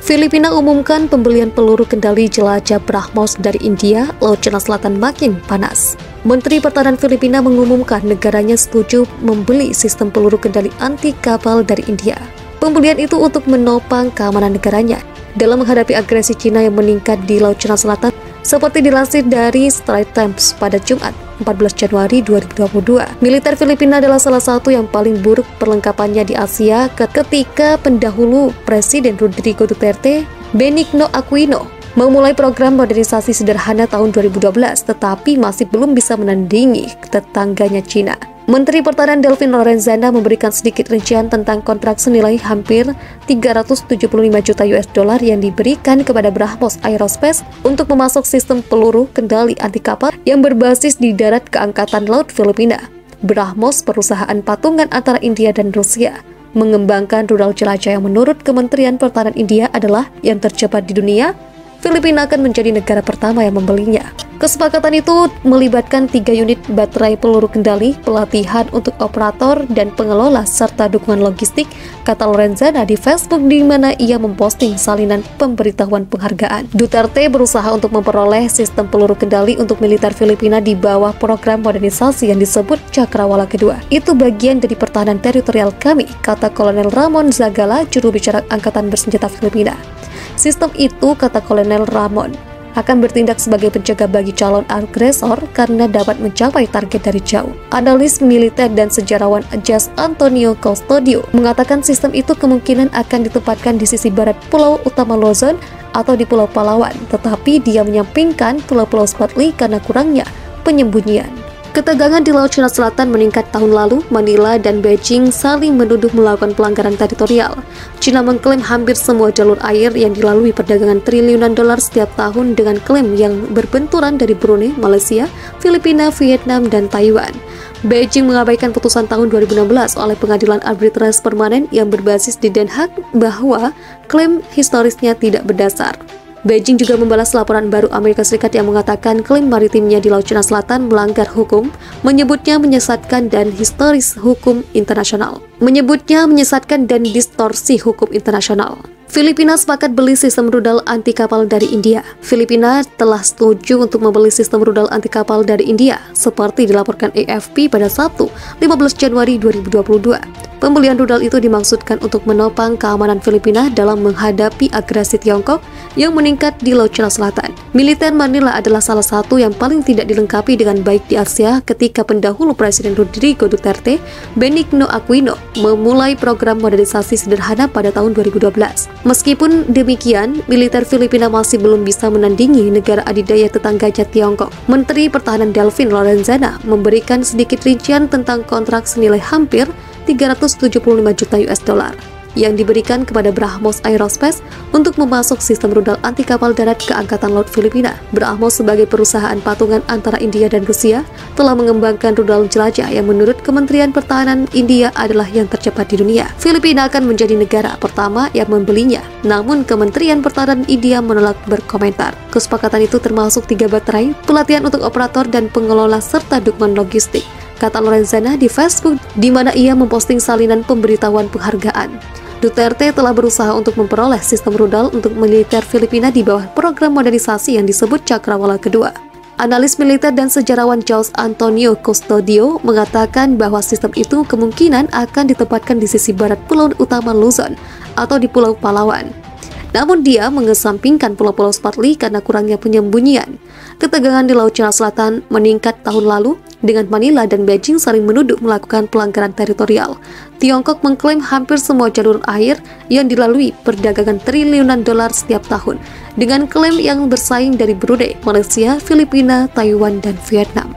Filipina umumkan pembelian peluru kendali jelajah BrahMos dari India, Laut Cina Selatan makin panas. Menteri Pertahanan Filipina mengumumkan negaranya setuju membeli sistem peluru kendali anti kapal dari India. Pembelian itu untuk menopang keamanan negaranya dalam menghadapi agresi Cina yang meningkat di Laut Cina Selatan, seperti dilansir dari Straits Times pada Jumat 14 Januari 2022. Militer Filipina adalah salah satu yang paling buruk perlengkapannya di Asia ketika pendahulu Presiden Rodrigo Duterte, Benigno Aquino, memulai program modernisasi sederhana tahun 2012, tetapi masih belum bisa menandingi tetangganya Cina. Menteri Pertahanan Delvin Lorenzana memberikan sedikit rincian tentang kontrak senilai hampir 375 juta US dollar yang diberikan kepada BrahMos Aerospace untuk memasok sistem peluru kendali anti kapal yang berbasis di darat keangkatan laut Filipina. BrahMos, perusahaan patungan antara India dan Rusia, mengembangkan rudal jelajah yang menurut Kementerian Pertahanan India adalah yang tercepat di dunia. Filipina akan menjadi negara pertama yang membelinya. Kesepakatan itu melibatkan 3 unit baterai peluru kendali, pelatihan untuk operator dan pengelola, serta dukungan logistik, kata Lorenzana di Facebook, di mana ia memposting salinan pemberitahuan penghargaan. Duterte berusaha untuk memperoleh sistem peluru kendali untuk militer Filipina di bawah program modernisasi yang disebut Cakrawala Kedua. Itu bagian dari pertahanan teritorial kami, kata Kolonel Ramon Zagala, juru bicara Angkatan Bersenjata Filipina. Sistem itu, kata Kolonel Ramon, akan bertindak sebagai penjaga bagi calon agresor karena dapat mencapai target dari jauh. Analis militer dan sejarawan Jas Antonio Custodio mengatakan sistem itu kemungkinan akan ditempatkan di sisi barat Pulau Utama Luzon atau di Pulau Palawan, tetapi dia menyampingkan Pulau-Pulau Spratly karena kurangnya penyembunyian. Ketegangan di Laut Cina Selatan meningkat tahun lalu. Manila dan Beijing saling menuduh melakukan pelanggaran teritorial. Cina mengklaim hampir semua jalur air yang dilalui perdagangan triliunan dolar setiap tahun dengan klaim yang berbenturan dari Brunei, Malaysia, Filipina, Vietnam, dan Taiwan. Beijing mengabaikan putusan tahun 2016 oleh Pengadilan Arbitrase Permanen yang berbasis di Den Haag bahwa klaim historisnya tidak berdasar. Beijing juga membalas laporan baru Amerika Serikat yang mengatakan klaim maritimnya di Laut Cina Selatan melanggar hukum, menyebutnya menyesatkan dan historis hukum internasional. Distorsi hukum internasional. Filipina sepakat beli sistem rudal anti kapal dari India. Filipina telah setuju untuk membeli sistem rudal anti kapal dari India, seperti dilaporkan AFP pada Sabtu, 15 Januari 2022. Pembelian rudal itu dimaksudkan untuk menopang keamanan Filipina dalam menghadapi agresi Tiongkok yang meningkat di Laut Cina Selatan. Militer Manila adalah salah satu yang paling tidak dilengkapi dengan baik di Asia ketika pendahulu Presiden Rodrigo Duterte, Benigno Aquino, memulai program modernisasi sederhana pada tahun 2012. Meskipun demikian, militer Filipina masih belum bisa menandingi negara adidaya tetangganya Tiongkok. Menteri Pertahanan Delvin Lorenzana memberikan sedikit rincian tentang kontrak senilai hampir 375 juta US dollar yang diberikan kepada BrahMos Aerospace untuk memasok sistem rudal anti kapal darat ke Angkatan Laut Filipina. BrahMos sebagai perusahaan patungan antara India dan Rusia telah mengembangkan rudal jelajah yang menurut Kementerian Pertahanan India adalah yang tercepat di dunia. Filipina akan menjadi negara pertama yang membelinya, namun Kementerian Pertahanan India menolak berkomentar. Kesepakatan itu termasuk 3 baterai, pelatihan untuk operator dan pengelola, serta dukungan logistik, kata Lorenzana di Facebook, di mana ia memposting salinan pemberitahuan penghargaan. Duterte telah berusaha untuk memperoleh sistem rudal untuk militer Filipina di bawah program modernisasi yang disebut Cakrawala Kedua. Analis militer dan sejarawan Jas Antonio Custodio mengatakan bahwa sistem itu kemungkinan akan ditempatkan di sisi barat Pulau Utama Luzon atau di Pulau Palawan. Namun dia mengesampingkan Pulau-Pulau Spratly karena kurangnya penyembunyian. Ketegangan di Laut Cina Selatan meningkat tahun lalu dengan Manila dan Beijing saling menuduh melakukan pelanggaran teritorial. Tiongkok mengklaim hampir semua jalur air yang dilalui perdagangan triliunan dolar setiap tahun dengan klaim yang bersaing dari Brunei, Malaysia, Filipina, Taiwan, dan Vietnam.